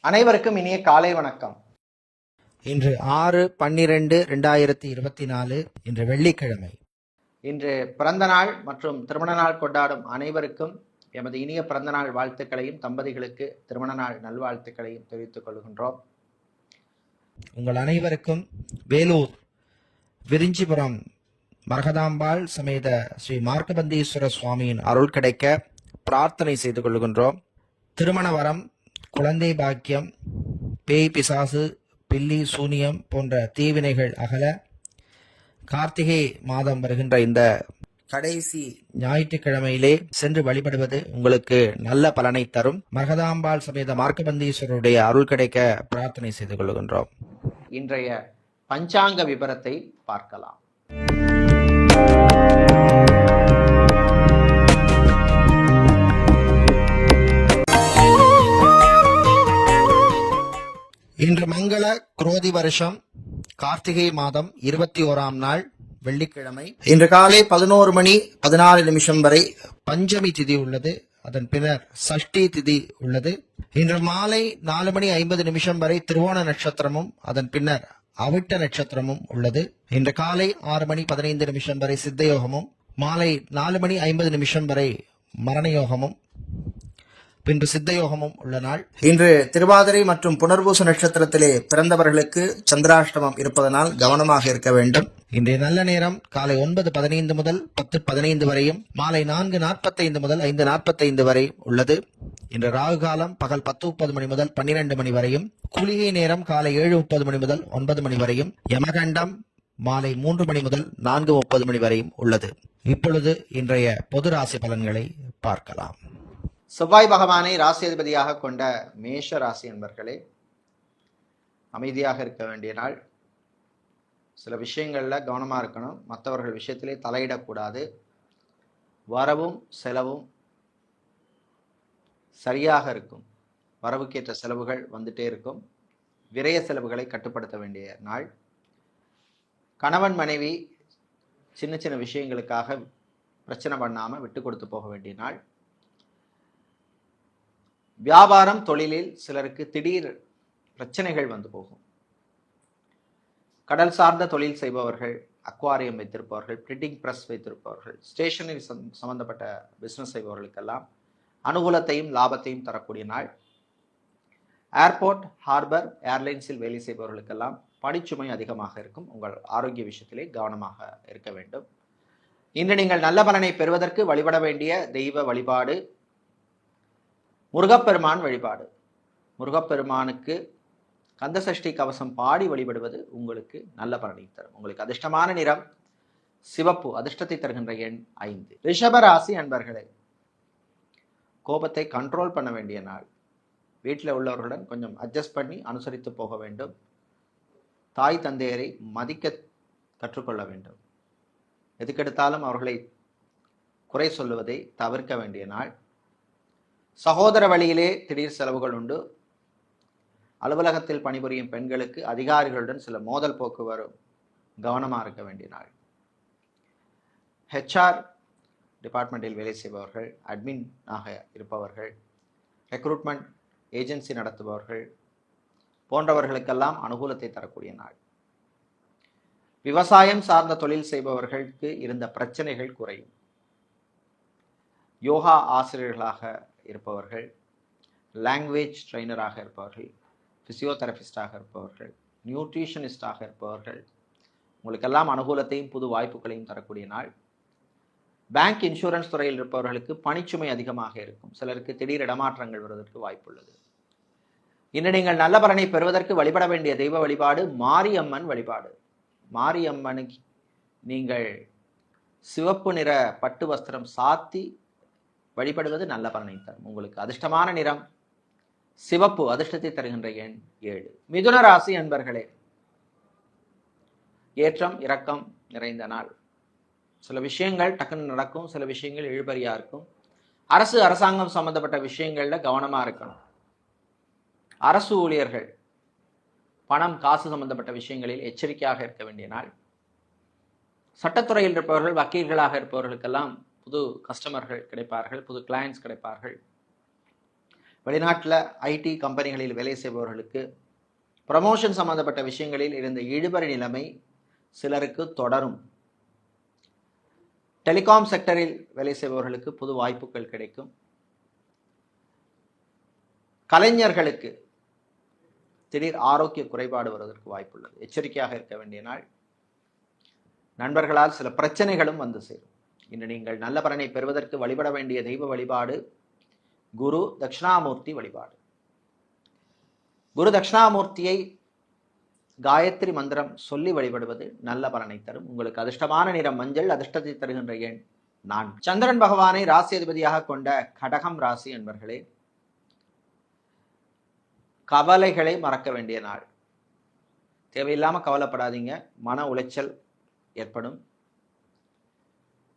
அனைவருக்கும் இனிய காலை வணக்கம். இன்று 6/12/2024 இன்று வெள்ளிக்கிழமை. இன்று பிறந்த நாள் மற்றும் திருமண நாள் கொண்டாடும் அனைவருக்கும் எமது இனிய பிறந்த நாள் வாழ்த்துக்களையும் தம்பதிகளுக்கு திருமண நாள் நல்வாழ்த்துக்களையும் தெரிவித்துக் கொள்கின்றோம். உங்கள் அனைவருக்கும் வேலூர் விரிஞ்சிபுரம் மரகதாம்பாள் சமேத ஸ்ரீ மார்க்கபந்தீஸ்வர சுவாமியின் அருள் கிடைக்க பிரார்த்தனை செய்து கொள்கின்றோம். திருமண வரம், குழந்தை பாக்கியம், பேய் பிசாசு, பில்லி சூனியம் போன்ற தீவினைகள் அகல கார்த்திகை மாதம் வருகின்ற இந்த கடைசி ஞாயிற்றுக்கிழமையிலே சென்று வழிபடுவது உங்களுக்கு நல்ல பலனை தரும். மரகதாம்பாள் சமேத மார்க்கபந்தீஸ்வரருடைய அருள் கிடைக்க பிரார்த்தனை செய்து கொள்கின்றோம். இன்றைய பஞ்சாங்க விபரத்தை பார்க்கலாம். இன்று மங்கள குரோதி வருஷம் கார்த்திகை மாதம் 21ஆம் நாள் வெள்ளிக்கிழமை. இன்று காலை 11:14 வரை பஞ்சமி திதி உள்ளது. அதன் பின்னர் சஷ்டி திதி உள்ளது. இன்று மாலை 4:50 வரை திருவோண நட்சத்திரமும் அதன் பின்னர் அவிட்ட நட்சத்திரமும் உள்ளது. இன்று காலை 6:15 வரை சித்தயோகமும், மாலை 4:50 வரை மரணயோகமும், பின்பு சித்தயோகமும் உள்ள நாள். இன்று திருவாதிரை மற்றும் புனர்பூச நட்சத்திரத்திலே பிறந்தவர்களுக்கு சந்திராஷ்டமம் இருப்பதனால் கவனமாக இருக்க வேண்டும். இன்றைய நல்ல நேரம் காலை 9:15 முதல் 10:15 வரையும், மாலை 4:45 முதல் 5:45 வரை உள்ளது. இன்று ராகு காலம் பகல் 10:30 மணி முதல் 12 மணி வரையும், குளிகை நேரம் காலை 7:30 மணி முதல் 9 மணி வரையும், யமகண்டம் மாலை 3 மணி முதல் 4:30 மணி வரையும் உள்ளது. இப்பொழுது இன்றைய பொது ராசி பலன்களை பார்க்கலாம். செவ்வாய் பகவானை ராசி அதிபதியாக கொண்ட மேஷ ராசி என்பர்களே, அமைதியாக இருக்க வேண்டிய நாள். சில விஷயங்கள்ல கவனமா இருக்கணும். மற்றவர்கள் விஷயத்திலே தலையிடக்கூடாது. வரவும் செலவும் சரியாக இருக்கும். வரவுக்கேற்ற செலவுகள் வந்துட்டே இருக்கும். விரய செலவுகளை கட்டுப்படுத்த வேண்டிய நாள். கணவன் மனைவி சின்ன சின்ன விஷயங்களுக்காக பிரச்சனை பண்ணாம விட்டு கொடுத்து போக வேண்டிய நாள். வியாபாரம் தொழிலில் சிலருக்கு திடீர் பிரச்சனைகள் வந்து போகும். கடல் சார்ந்த தொழில் செய்பவர்கள், அக்வாரியம் வைத்திருப்பவர்கள், பிரிண்டிங் பிரஸ் வைத்திருப்பவர்கள், ஸ்டேஷனரி சம்பந்தப்பட்ட பிசினஸ் செய்பவர்களுக்கெல்லாம் அனுகூலத்தையும் லாபத்தையும் தரக்கூடிய நாள். ஏர்போர்ட், ஹார்பர், ஏர்லைன்ஸில் வேலை செய்பவர்களுக்கெல்லாம் பணிச்சுமை அதிகமாக இருக்கும். உங்கள் ஆரோக்கிய விஷயத்திலே கவனமாக இருக்க வேண்டும். இன்று நீங்கள் நல்ல பலனை பெறுவதற்கு வழிபட வேண்டிய தெய்வ வழிபாடு முருகப்பெருமான் வழிபாடு. முருகப்பெருமானுக்கு கந்தசஷ்டி கவசம் பாடி வழிபடுவது உங்களுக்கு நல்ல பலனை தரும். உங்களுக்கு அதிர்ஷ்டமான நிறம் சிவப்பு. அதிர்ஷ்டத்தை தருகின்ற எண் 5. ரிஷபராசி அன்பர்களே, கோபத்தை கண்ட்ரோல் பண்ண வேண்டிய நாள். வீட்டில் உள்ளவர்களுடன் கொஞ்சம் அட்ஜஸ்ட் பண்ணி அனுசரித்து போக வேண்டும். தாய் தந்தையரை மதிக்க கற்றுக்கொள்ள வேண்டும். எதுக்கெடுத்தாலும் அவர்களை குறை சொல்லுவதை தவிர்க்க வேண்டிய நாள். சகோதர வழியிலே திடீர் செலவுகள் உண்டு. அலுவலகத்தில் பணிபுரியும் பெண்களுக்கு அதிகாரிகளுடன் சில மோதல் போக்கு வரும். கவனமாக இருக்க வேண்டிய நாள். ஹெச்ஆர் டிபார்ட்மெண்ட்டில் வேலை செய்பவர்கள், அட்மின் ஆக இருப்பவர்கள், ரெக்ரூட்மெண்ட் ஏஜென்சி நடத்துபவர்கள் போன்றவர்களுக்கெல்லாம் அனுகூலத்தை தரக்கூடிய நாள். விவசாயம் சார்ந்த தொழில் செய்பவர்களுக்கு இருந்த பிரச்சனைகள் குறையும். யோகா ஆசிரியர்களாக இருப்பவர்கள், லாங்குவேஜ் ட்ரைனராக இருப்பவர்கள், பிசியோதெரபிஸ்டாக இருப்பவர்கள், நியூட்ரிஷனிஸ்டாக இருப்பவர்கள், உங்களுக்கெல்லாம் அனுகூலத்தையும் புது வாய்ப்புகளையும் தரக்கூடிய நாள். பேங்க், இன்சூரன்ஸ் துறையில் இருப்பவர்களுக்கு பணிச்சுமை அதிகமாக இருக்கும். சிலருக்கு திடீர் இடமாற்றங்கள் வருவதற்கு வாய்ப்புள்ளது. இன்று நீங்கள் நல்ல பலனை பெறுவதற்கு வழிபட வேண்டிய தெய்வ வழிபாடு மாரியம்மன் வழிபாடு. மாரியம்மனுக்கு நீங்கள் சிவப்பு நிற பட்டு வஸ்திரம் சாத்தி வழிபடுவது நல்ல பலனை தரும். உங்களுக்கு அதிர்ஷ்டமான நிறம் சிவப்பு. அதிர்ஷ்டத்தை தருகின்ற எண் 7. மிதுன ராசி அன்பர்களே, ஏற்றம் இறக்கம் நிறைந்த நாள். சில விஷயங்கள் டக்குன்னு நடக்கும், சில விஷயங்கள் இழுபறியா இருக்கும். அரசு அரசாங்கம் சம்பந்தப்பட்ட விஷயங்கள்ல கவனமா இருக்கணும். அரசு ஊழியர்கள் பணம் காசு சம்பந்தப்பட்ட விஷயங்களில் எச்சரிக்கையாக இருக்க வேண்டிய நாள். சட்டத்துறையில் இருப்பவர்கள், வக்கீல்களாக இருப்பவர்களுக்கெல்லாம் புது கஸ்டமர்கள் கிடைப்பார்கள், புது கிளையன்ஸ் கிடைப்பார்கள். வெளிநாட்டில் ஐடி கம்பெனிகளில் வேலை செய்பவர்களுக்கு ப்ரமோஷன் சம்பந்தப்பட்ட விஷயங்களில் இருந்த இழுபறி நிலைமை சிலருக்கு தொடரும். டெலிகாம் செக்டரில் வேலை செய்பவர்களுக்கு புது வாய்ப்புகள் கிடைக்கும். கலைஞர்களுக்கு திடீர் ஆரோக்கிய குறைபாடு வருவதற்கு வாய்ப்புள்ளது. எச்சரிக்கையாக இருக்க வேண்டிய நாள். நண்பர்களால் சில பிரச்சனைகளும் வந்து சேரும். இன்று நீங்கள் நல்ல பலனை பெறுவதற்கு வழிபட வேண்டிய தெய்வ வழிபாடு குரு தட்சிணாமூர்த்தி வழிபாடு. குரு தட்சிணாமூர்த்தியை காயத்ரி மந்திரம் சொல்லி வழிபடுவது நல்ல பலனை தரும். உங்களுக்கு அதிர்ஷ்டமான நிறம் மஞ்சள், அதிர்ஷ்டத்தை தருகின்ற எண் 4. சந்திரன் பகவானை ராசி அதிபதியாக கொண்ட கடகம் ராசி அன்பர்களே, கவலைகளை மறக்க வேண்டிய நாள். தேவையில்லாம கவலைப்படாதீங்க. மன உளைச்சல் ஏற்படும்.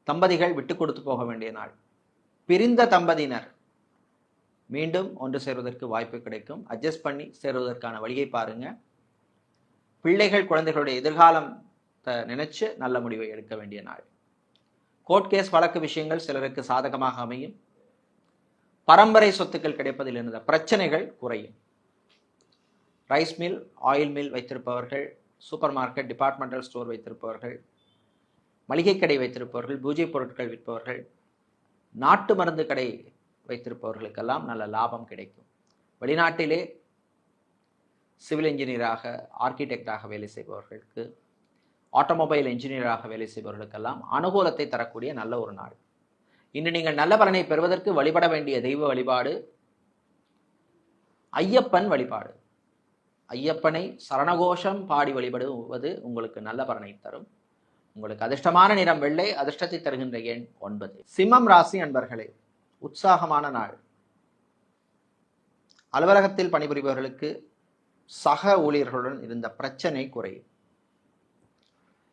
தம்பதிகள் விட்டு கொடுத்து போக வேண்டிய நாள். பிரிந்த தம்பதியினர் மீண்டும் ஒன்று சேர்வதற்கு வாய்ப்பு கிடைக்கும். அட்ஜஸ்ட் பண்ணி சேருவதற்கான வழியை பாருங்க. பிள்ளைகள் குழந்தைகளுடைய எதிர்காலம் நினைச்சு நல்ல முடிவை எடுக்க வேண்டிய நாள். கோர்ட் கேஸ் வழக்கு விஷயங்கள் சிலருக்கு சாதகமாக அமையும். பரம்பரை சொத்துக்கள் கிடைப்பதில் இருந்த பிரச்சனைகள் குறையும். ரைஸ் மில், ஆயில் மில் வைத்திருப்பவர்கள், சூப்பர் மார்க்கெட், டிபார்ட்மெண்டல் ஸ்டோர் வைத்திருப்பவர்கள், மளிகை கடை வைத்திருப்பவர்கள், பூஜை பொருட்கள் விற்பவர்கள், நாட்டு மருந்து கடை வைத்திருப்பவர்களுக்கெல்லாம் நல்ல லாபம் கிடைக்கும். வெளிநாட்டிலே சிவில் இன்ஜினியராக, ஆர்கிடெக்டாக வேலை செய்பவர்களுக்கு, ஆட்டோமொபைல் இன்ஜினியராக வேலை செய்பவர்களுக்கெல்லாம் அனுகூலத்தை தரக்கூடிய நல்ல ஒரு நாள். இன்று நீங்கள் நல்ல பலனை பெறுவதற்கு வழிபட வேண்டிய தெய்வ வழிபாடு ஐயப்பன் வழிபாடு. ஐயப்பனை சரணகோஷம் பாடி வழிபடுவது உங்களுக்கு நல்ல பலனை தரும். உங்களுக்கு அதிர்ஷ்டமான நிறம் வெள்ளை, அதிர்ஷ்டத்தை தருகின்ற எண் 9. சிம்மம் ராசி அன்பர்களே, உற்சாகமான நாள். அலுவலகத்தில் பணிபுரிபவர்களுக்கு சக ஊழியர்களுடன் இருந்த பிரச்சனை குறையும்.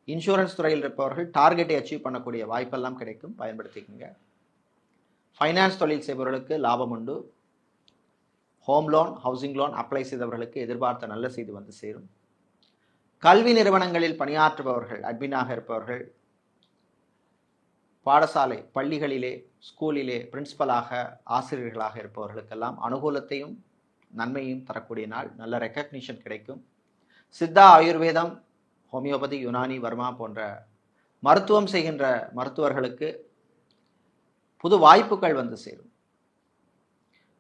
இன்சூரன்ஸ் துறையில் இருப்பவர்கள் டார்கெட்டை அச்சீவ் பண்ணக்கூடிய வாய்ப்பெல்லாம் கிடைக்கும், பயன்படுத்திக்கங்க. ஃபைனான்ஸ் தொழில் செய்பவர்களுக்கு லாபம் உண்டு. Home loan, housing loan apply செய்தவர்களுக்கு எதிர்பார்த்த நல்ல செய்தி வந்து சேரும். கல்வி நிறுவனங்களில் பணியாற்றுபவர்கள், அட்மினாக இருப்பவர்கள், பாடசாலை பள்ளிகளிலே, ஸ்கூலிலே பிரின்சிபலாக, ஆசிரியர்களாக இருப்பவர்களுக்கெல்லாம் அனுகூலத்தையும் நன்மையும் தரக்கூடிய நாள். நல்ல ரெக்கக்னிஷன் கிடைக்கும். சித்தா, ஆயுர்வேதம், ஹோமியோபதி, யுனானி, வர்மா போன்ற மருத்துவம் செய்கின்ற மருத்துவர்களுக்கு புது வாய்ப்புகள் வந்து சேரும்.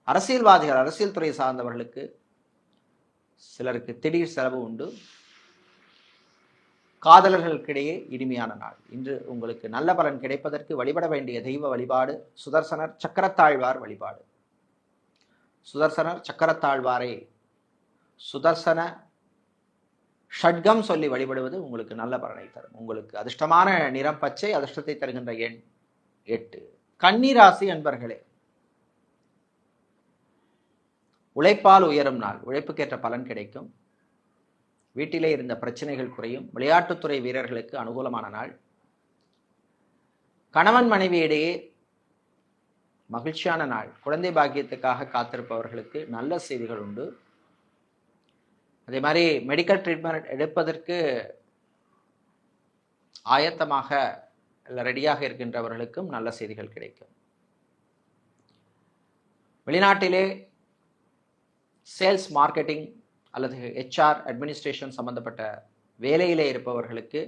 அரசியல்வாதிகள், அரசியல் துறை சார்ந்தவர்களுக்கு சிலருக்கு திடீர் செலவு உண்டு. காதலர்களுக்கிடையே இனிமையான நாள். இன்று உங்களுக்கு நல்ல பலன் கிடைப்பதற்கு வழிபட வேண்டிய தெய்வ வழிபாடு சுதர்சனர் சக்கரத்தாழ்வார் வழிபாடு. சுதர்சனர் சக்கரத்தாழ்வாரை சுதர்சன ஷட்கம் சொல்லி வழிபடுவது உங்களுக்கு நல்ல பலனை தரும். உங்களுக்கு அதிர்ஷ்டமான நிறம் பச்சை, அதிர்ஷ்டத்தை தருகின்ற எண் 8. கன்னி ராசி அன்பர்களே, உழைப்பால் உயரும் நாள். உழைப்புக்கேற்ற பலன் கிடைக்கும். வீட்டிலே இருந்த பிரச்சனைகள் குறையும். விளையாட்டுத்துறை வீரர்களுக்கு அனுகூலமான நாள். கணவன் மனைவியிடையே மகிழ்ச்சியான நாள். குழந்தை பாக்கியத்துக்காக காத்திருப்பவர்களுக்கு நல்ல செய்திகள் உண்டு. அதே மாதிரி மெடிக்கல் ட்ரீட்மெண்ட் எடுப்பதற்கு ஆயத்தமாக ரெடியாக இருக்கின்றவர்களுக்கும் நல்ல செய்திகள் கிடைக்கும். வெளிநாட்டிலே சேல்ஸ், மார்க்கெட்டிங் அல்லது HR, அட்மினிஸ்ட்ரேஷன் சம்பந்தப்பட்ட வேலையிலே இருப்பவர்களுக்கு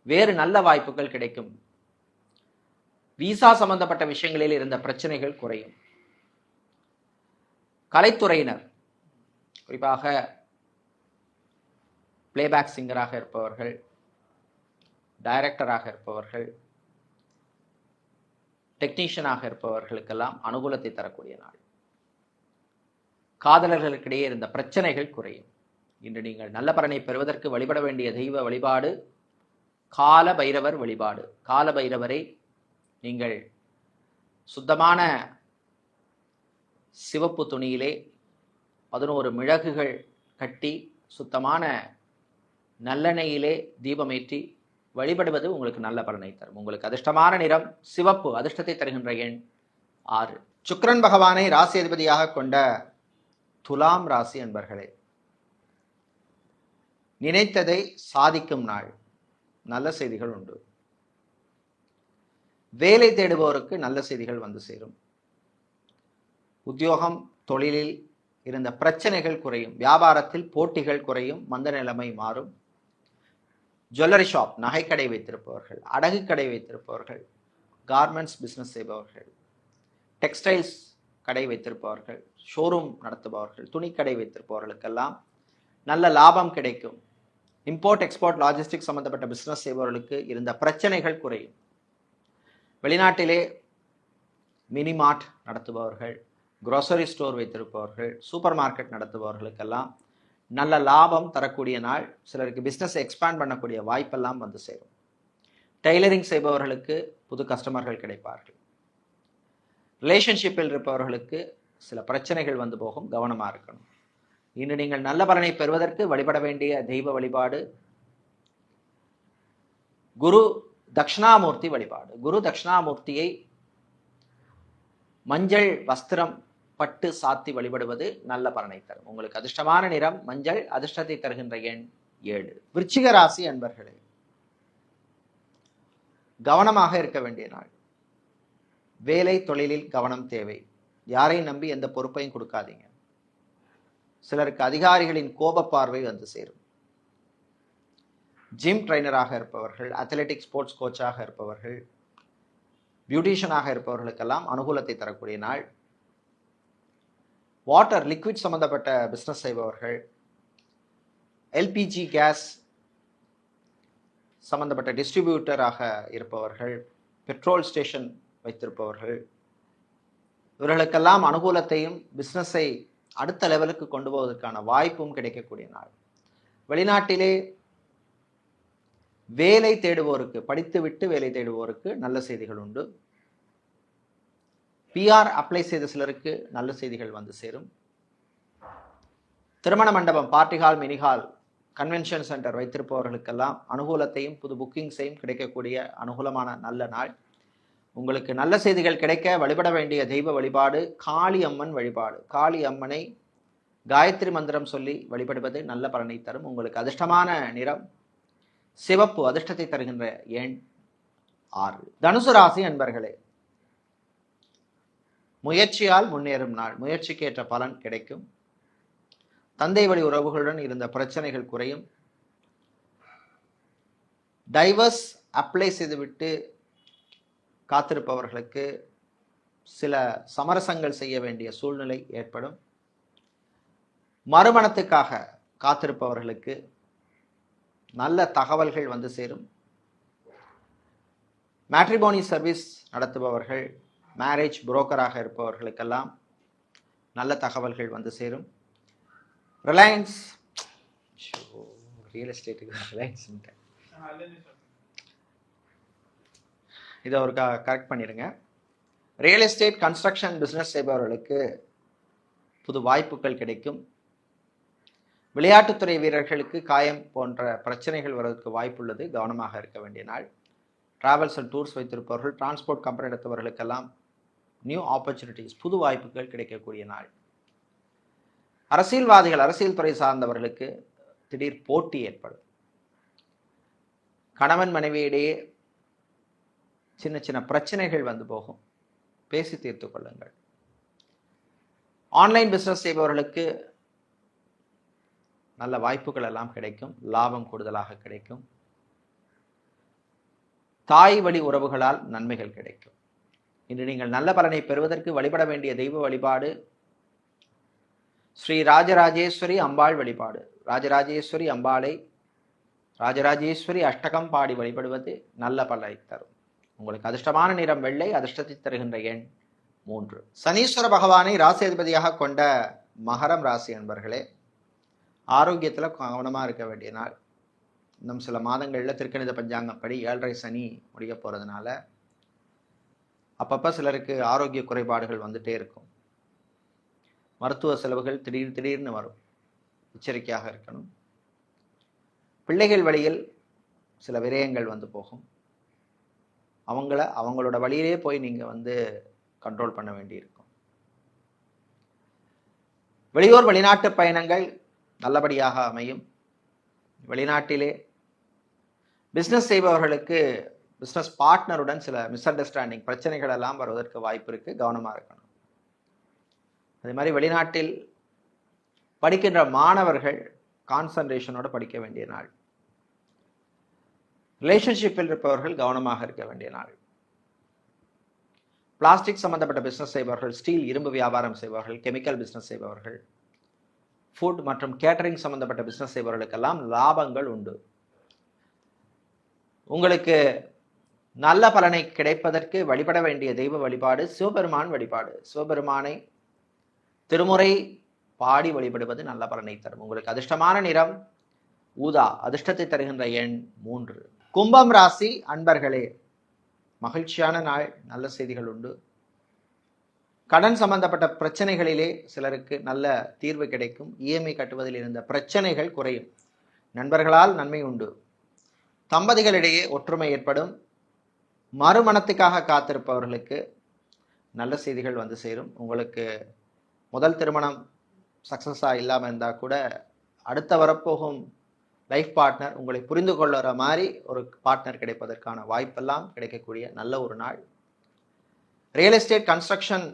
வேறு நல்ல வாய்ப்புகள் கிடைக்கும். விசா சம்பந்தப்பட்ட விஷயங்களில் இருந்த பிரச்சனைகள் குறையும். கலைத்துறையினர், குறிப்பாக பிளேபேக் சிங்கராக இருப்பவர்கள், டைரக்டராக இருப்பவர்கள், டெக்னீஷியனாக இருப்பவர்களுக்கெல்லாம் அனுகூலத்தை தரக்கூடிய நாள். காதலர்களுக்கிடையே இருந்த பிரச்சனைகள் குறையும். இன்று நீங்கள் நல்ல பலனை பெறுவதற்கு வழிபட வேண்டிய தெய்வ வழிபாடு கால பைரவர் வழிபாடு. கால பைரவரை நீங்கள் சுத்தமான சிவப்பு துணியிலே 11 மிளகுகள் கட்டி சுத்தமான நல்லெண்ணெயிலே தீபமேற்றி வழிபடுவது உங்களுக்கு நல்ல பலனை தரும். உங்களுக்கு அதிர்ஷ்டமான நிறம் சிவப்பு, அதிர்ஷ்டத்தை தருகின்ற எண் 6. சுக்கிரன் பகவானை ராசி அதிபதியாக கொண்ட துலாம் ராசி அன்பர்களே, நினைத்ததை சாதிக்கும் நாள். நல்ல செய்திகள் உண்டு. வேலை தேடுபவருக்கு நல்ல செய்திகள் வந்து சேரும். உத்தியோகம், தொழிலில் இருந்த பிரச்சனைகள் குறையும், வியாபாரத்தில் போட்டிகள் குறையும், மந்த நிலைமை மாறும். ஜுவல்லரி ஷாப், நகைக்கடை வைத்திருப்பவர்கள், அடகு கடை வைத்திருப்பவர்கள், கார்மெண்ட்ஸ் பிஸ்னஸ் செய்பவர்கள், டெக்ஸ்டைல்ஸ் கடை வைத்திருப்பவர்கள், ஷோரூம் நடத்துபவர்கள், துணிக்கடை வைத்திருப்பவர்களுக்கெல்லாம் நல்ல லாபம் கிடைக்கும். இம்போர்ட் எக்ஸ்போர்ட் லாஜிஸ்டிக்ஸ் சம்பந்தப்பட்ட பிஸ்னஸ் செய்பவர்களுக்கு இருந்த பிரச்சனைகள் குறையும். வெளிநாட்டிலே மினி மார்ட் நடத்துபவர்கள், grocery ஸ்டோர் வைத்திருப்பவர்கள், சூப்பர் மார்க்கெட் நடத்துபவர்களுக்கெல்லாம் நல்ல லாபம் தரக்கூடிய நாள். சிலருக்கு பிஸ்னஸ் எக்ஸ்பேண்ட் பண்ணக்கூடிய வாய்ப்பெல்லாம் வந்து சேரும். டெய்லரிங் செய்பவர்களுக்கு புது கஸ்டமர்கள் கிடைப்பார்கள். ரிலேஷன்ஷிப்பில் இருப்பவர்களுக்கு சில பிரச்சனைகள் வந்து போகும், கவனமாக இருக்கணும். இன்று நீங்கள் நல்ல பலனை பெறுவதற்கு வழிபட வேண்டிய தெய்வ வழிபாடு குரு தட்சிணாமூர்த்தி வழிபாடு. குரு தட்சிணாமூர்த்தியை மஞ்சள் வஸ்திரம் பட்டு சாத்தி வழிபடுவது நல்ல பலனை தரும். உங்களுக்கு அதிர்ஷ்டமான நிறம் மஞ்சள், அதிர்ஷ்டத்தை தருகின்ற எண் 7. விருச்சிக ராசி அன்பர்களே, கவனமாக இருக்க வேண்டிய நாள். வேலை தொழிலில் கவனம் தேவை. யாரையும் நம்பி எந்த பொறுப்பையும் கொடுக்காதீங்க. சிலருக்கு அதிகாரிகளின் கோப பார்வை வந்து சேரும். ஜிம் ட்ரைனராக இருப்பவர்கள், அத்லெட்டிக் ஸ்போர்ட்ஸ் கோச்சாக இருப்பவர்கள், பியூட்டிஷியனாக இருப்பவர்களுக்கெல்லாம் அனுகூலத்தை தரக்கூடிய நாள். வாட்டர் லிக்விட் சம்பந்தப்பட்ட பிஸ்னஸ் செய்பவர்கள், எல்பிஜி கேஸ் சம்பந்தப்பட்ட டிஸ்ட்ரிபியூட்டராக இருப்பவர்கள், பெட்ரோல் ஸ்டேஷன் வைத்திருப்பவர்கள், இவர்களுக்கெல்லாம் அனுகூலத்தையும் பிஸ்னஸை அடுத்த லெவலுக்கு கொண்டு போவதற்கான வாய்ப்பும் கிடைக்கக்கூடிய நாள். வெளிநாட்டிலே வேலை தேடுவோருக்கு, படித்துவிட்டு வேலை தேடுவோருக்கு நல்ல செய்திகள் உண்டு. பிஆர் அப்ளை செய்த சிலருக்கு நல்ல செய்திகள் வந்து சேரும். திருமண மண்டபம், party hall, mini hall, convention centre வைத்திருப்பவர்களுக்கெல்லாம் அனுகூலத்தையும் புது புக்கிங்ஸையும் கிடைக்கக்கூடிய அனுகூலமான நல்ல நாள். உங்களுக்கு நல்ல செய்திகள் கிடைக்க வழிபட வேண்டிய தெய்வ வழிபாடு காளி அம்மன் வழிபாடு. காளி அம்மனை காயத்ரி மந்திரம் சொல்லி வழிபடுவது நல்ல பலனை தரும். உங்களுக்கு அதிர்ஷ்டமான நிறம் சிவப்பு, அதிர்ஷ்டத்தை தருகின்ற எண் 6. தனுசு ராசி அன்பர்களே, முயற்சியால் முன்னேறும் நாள். முயற்சிக்கு ஏற்ற பலன் கிடைக்கும். தந்தை வழி உறவுகளுடன் இருந்த பிரச்சனைகள் குறையும். டைவர்ஸ் அப்ளை செய்துவிட்டு காத்திருப்பவர்களுக்கு சில சமரசங்கள் செய்ய வேண்டிய சூழ்நிலை ஏற்படும். மறுமணத்துக்காக காத்திருப்பவர்களுக்கு நல்ல தகவல்கள் வந்து சேரும். மேட்ரிமோனி சர்வீஸ் நடத்துபவர்கள், மேரேஜ் புரோக்கராக இருப்பவர்களுக்கெல்லாம் நல்ல தகவல்கள் வந்து சேரும். ரிலையன்ஸ், ரியல் எஸ்டேட்டுக்கு ரிலையன்ஸ் இதை ஒரு கரெக்ட் பண்ணிடுங்க. ரியல் எஸ்டேட் கன்ஸ்ட்ரக்ஷன் பிஸ்னஸ் செய்பவர்களுக்கு புது வாய்ப்புகள் கிடைக்கும். விளையாட்டுத்துறை வீரர்களுக்கு காயம் போன்ற பிரச்சனைகள் வருவதற்கு வாய்ப்புள்ளது, கவனமாக இருக்க வேண்டிய நாள். டிராவல்ஸ் அண்ட் டூர்ஸ் வைத்திருப்பவர்கள், டிரான்ஸ்போர்ட் கம்பெனி எடுத்தவர்களுக்கெல்லாம் நியூ ஆப்பர்ச்சுனிட்டிஸ், புது வாய்ப்புகள் கிடைக்கக்கூடிய நாள். அரசியல்வாதிகள், அரசியல் துறை சார்ந்தவர்களுக்கு திடீர் போட்டி ஏற்படும். கணவன் மனைவியிடையே சின்ன சின்ன பிரச்சனைகள் வந்து போகும், பேசி தீர்த்து கொள்ளுங்கள். ஆன்லைன் பிஸ்னஸ் செய்பவர்களுக்கு நல்ல வாய்ப்புகள் எல்லாம் கிடைக்கும், லாபம் கூடுதலாக கிடைக்கும். தாய் வழி உறவுகளால் நன்மைகள் கிடைக்கும். இன்று நீங்கள் நல்ல பலனை பெறுவதற்கு வழிபட வேண்டிய தெய்வ வழிபாடு ஸ்ரீ ராஜராஜேஸ்வரி அம்பாள் வழிபாடு. ராஜராஜேஸ்வரி அம்பாளை ராஜராஜேஸ்வரி அஷ்டகம் பாடி வழிபடுவது நல்ல பலனை தரும். உங்களுக்கு அதிர்ஷ்டமான நிறம் வெள்ளை, அதிர்ஷ்டத்தை தருகின்ற எண் 3. சனீஸ்வர பகவானை ராசி அதிபதியாக கொண்ட மகரம் ராசி அன்பர்களே, ஆரோக்கியத்தில் கவனமாக இருக்க வேண்டிய நாள். இன்னும் சில மாதங்களில் திருக்கணித பஞ்சாங்கப்படி 7.5 சனி முடிய போகிறதுனால அப்பப்போ சிலருக்கு ஆரோக்கிய குறைபாடுகள் வந்துட்டே இருக்கும். மருத்துவ செலவுகள் திடீர்னு வரும், எச்சரிக்கையாக இருக்கணும். பிள்ளைகள் வழியில் சில விரயங்கள் வந்து போகும். அவங்களோட வழியிலே போய் நீங்கள் கண்ட்ரோல் பண்ண வேண்டியிருக்கும். வெளியூர் வெளிநாட்டு பயணங்கள் நல்லபடியாக அமையும். வெளிநாட்டிலே பிஸ்னஸ் செய்பவர்களுக்கு பிஸ்னஸ் பார்ட்னருடன் சில மிஸ் அண்டர்ஸ்டாண்டிங் பிரச்சனைகள் எல்லாம் வருவதற்கு வாய்ப்பு இருக்குது, கவனமாக இருக்கணும். அதே மாதிரி வெளிநாட்டில் படிக்கின்ற மாணவர்கள் கான்சன்ட்ரேஷனோட படிக்க வேண்டிய நாள். ரிலேஷன்ஷிப்பில் இருப்பவர்கள் கவனமாக இருக்க வேண்டிய நாள். பிளாஸ்டிக் சம்பந்தப்பட்ட பிசினஸ் செய்பவர்கள், ஸ்டீல் இரும்பு வியாபாரம் செய்பவர்கள், கெமிக்கல் பிசினஸ் செய்பவர்கள், ஃபுட் மற்றும் கேட்டரிங் சம்பந்தப்பட்ட பிசினஸ் செய்பவர்களுக்கெல்லாம் லாபங்கள் உண்டு. உங்களுக்கு நல்ல பலனை கிடைப்பதற்கு வழிபட வேண்டிய தெய்வ வழிபாடு சிவபெருமான் வழிபாடு. சிவபெருமானை திருமுறை பாடி வழிபடுவது நல்ல பலனை தரும். உங்களுக்கு அதிர்ஷ்டமான நிறம் ஊதா. அதிர்ஷ்டத்தை தருகின்ற எண் 3. கும்பம் ராசி அன்பர்களே, மகிழ்ச்சியான நாள். நல்ல செய்திகள் உண்டு. கடன் சம்பந்தப்பட்ட பிரச்சனைகளிலே சிலருக்கு நல்ல தீர்வு கிடைக்கும். இஎம்ஐ கட்டுவதில் இருந்த பிரச்சனைகள் குறையும். நண்பர்களால் நன்மை உண்டு. தம்பதிகளிடையே ஒற்றுமை ஏற்படும். மறுமணத்துக்காக காத்திருப்பவர்களுக்கு நல்ல செய்திகள் வந்து சேரும். உங்களுக்கு முதல் திருமணம் சக்ஸஸாக இல்லாமல் இருந்தால் கூட அடுத்த வரப்போகும் லைஃப் பார்ட்னர் உங்களை புரிந்து கொள்ளுற மாதிரி ஒரு பார்ட்னர் கிடைப்பதற்கான வாய்ப்பெல்லாம் கிடைக்கக்கூடிய நல்ல ஒரு நாள். ரியல் எஸ்டேட், கன்ஸ்ட்ரக்ஷன்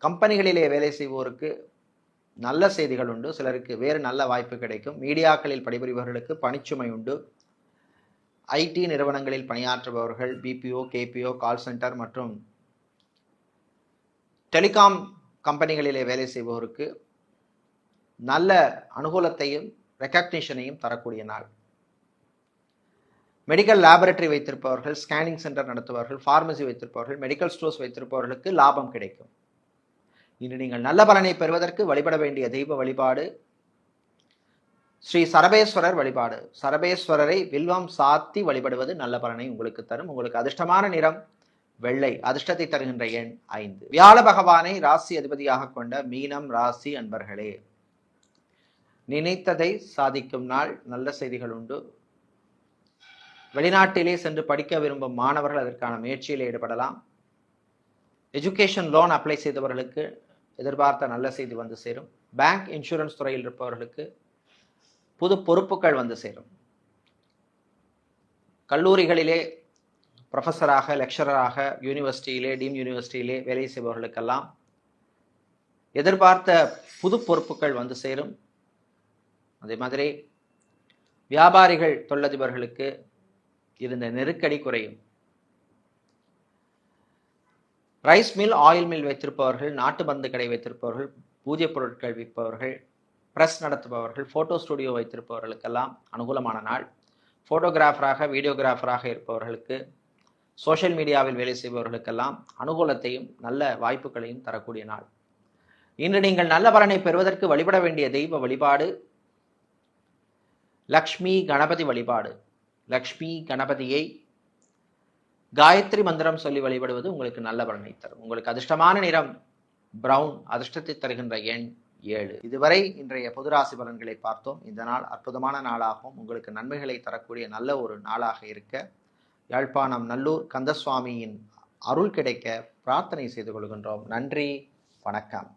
கம்பெனிகளிலே வேலை செய்வோருக்கு நல்ல செய்திகள் உண்டு. சிலருக்கு வேறு நல்ல வாய்ப்பு கிடைக்கும். மீடியாக்களில் பணிபுரிபவர்களுக்கு பணிச்சுமை உண்டு. ஐடி நிறுவனங்களில் பணியாற்றுபவர்கள், பிபிஓ, கேபிஓ, கால் சென்டர் மற்றும் டெலிகாம் கம்பெனிகளிலே வேலை செய்பவருக்கு நல்ல அனுகூலத்தையும் ரெக்கக்னிஷனையும் தரக்கூடிய நாள். மெடிக்கல் லேபரட்டரி வைத்திருப்பவர்கள், ஸ்கேனிங் சென்டர் நடத்துபவர்கள், ஃபார்மசி வைத்திருப்பவர்கள், மெடிக்கல் ஸ்டோர்ஸ் வைத்திருப்பவர்களுக்கு லாபம் கிடைக்கும். இன்று நீங்கள் நல்ல பலனை பெறுவதற்கு வழிபட வேண்டிய தெய்வ வழிபாடு ஸ்ரீ சரபேஸ்வரர் வழிபாடு. சரபேஸ்வரரை வில்வம் சாத்தி வழிபடுவது நல்ல பலனை உங்களுக்கு தரும். உங்களுக்கு அதிர்ஷ்டமான நிறம் வெள்ளை. அதிர்ஷ்டத்தை தருகின்ற எண் 5. வியாழ பகவானை ராசி அதிபதியாக கொண்ட மீனம் ராசி அன்பர்களே, நினைத்ததை சாதிக்கும் நாள். நல்ல செய்திகள் உண்டு. வெளிநாட்டிலே சென்று படிக்க விரும்பும் மாணவர்கள் அதற்கான முயற்சியில் ஈடுபடலாம். எஜுகேஷன் லோன் அப்ளை செய்தவர்களுக்கு எதிர்பார்த்த நல்ல செய்தி வந்து சேரும். பேங்க், இன்சூரன்ஸ் துறையில் இருப்பவர்களுக்கு புது பொறுப்புகள் வந்து சேரும். கல்லூரிகளிலே ப்ரொஃபஸராக, லெக்சரராக, யூனிவர்சிட்டியிலே, டீம் யூனிவர்சிட்டியிலே வேலை செய்பவர்களுக்கெல்லாம் எதிர்பார்த்த புது பொறுப்புகள் வந்து சேரும். அதே மாதிரி வியாபாரிகள், தொழிலதிபர்களுக்கு இருந்த நெருக்கடி குறையும். ரைஸ் மில், ஆயில் மில் வைத்திருப்பவர்கள், நாட்டு மருந்து கடை வைத்திருப்பவர்கள், பூஜை பொருட்கள் விற்பவர்கள், பிரஸ் நடத்துபவர்கள், ஃபோட்டோ ஸ்டுடியோ வைத்திருப்பவர்களுக்கெல்லாம் அனுகூலமான நாள். ஃபோட்டோகிராஃபராக, வீடியோகிராஃபராக இருப்பவர்களுக்கு, சோஷியல் மீடியாவில் வேலை செய்பவர்களுக்கெல்லாம் அனுகூலத்தையும் நல்ல வாய்ப்புகளையும் தரக்கூடிய நாள். இன்று நீங்கள் நல்ல பலனை பெறுவதற்கு வழிபட வேண்டிய தெய்வ வழிபாடு லக்ஷ்மி கணபதி வழிபாடு. லக்ஷ்மி கணபதியை காயத்ரி மந்திரம் சொல்லி வழிபடுவது உங்களுக்கு நல்ல பலனை தரும். உங்களுக்கு அதிர்ஷ்டமான நிறம் பிரவுன். அதிர்ஷ்டத்தை தருகின்ற எண் 7. இதுவரை இன்றைய பொதுராசி பலன்களை பார்த்தோம். இந்த நாள் அற்புதமான நாளாகவும் உங்களுக்கு நன்மைகளை தரக்கூடிய நல்ல ஒரு நாளாக இருக்க யாழ்ப்பாணம் நல்லூர் கந்தசுவாமியின் அருள் கிடைக்க பிரார்த்தனை செய்து கொள்கின்றோம். நன்றி, வணக்கம்.